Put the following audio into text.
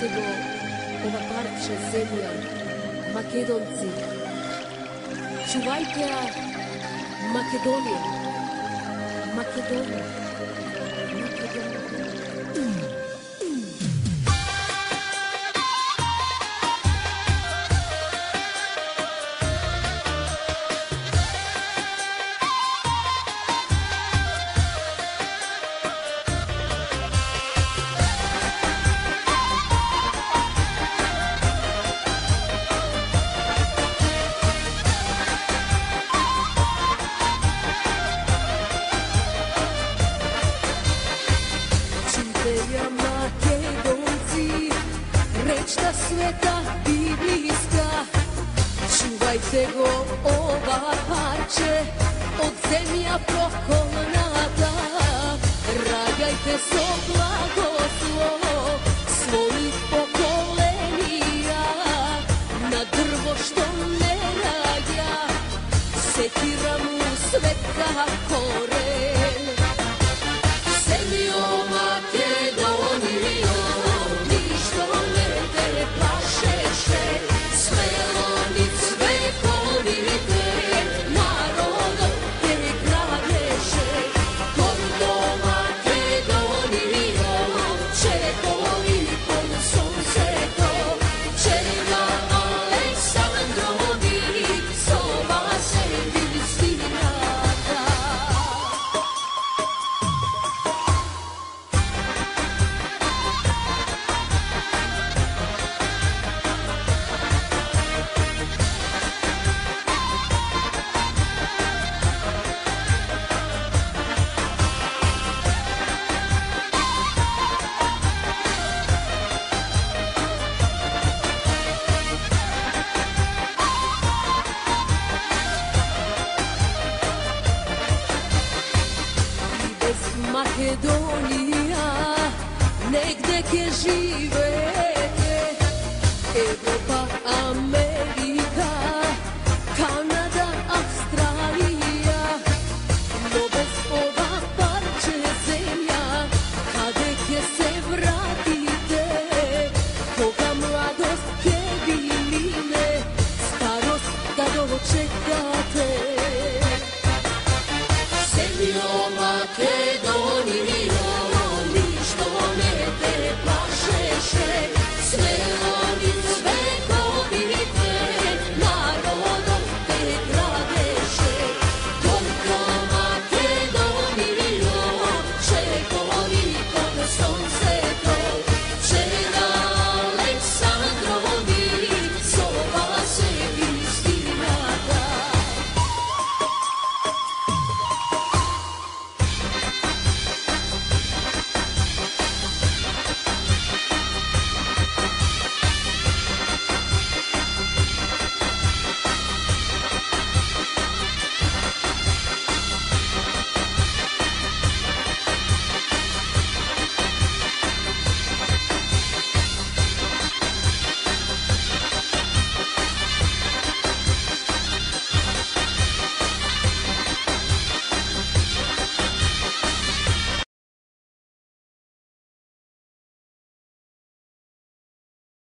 čuvajte go, ova parča zemlja, Makedonci. Čuvajte ja, Makedonija, Makedonija, Makedonija. Sveta biblijska, čuvajte go ova parče od zemlja pokolnata. Ragajte so blagoslov svojih pokolenija, na drvo što ne raja, sekira mu sveta koren. Zemljo Makedonijo, ništo ne te plašeše, sve oni sve ponite, narodom te kradeše. Gordo Makedonijo, čekovi pod suncetom, čega Aleksandrovi, zova se Bilistinata. Makedonija, negde gdje živi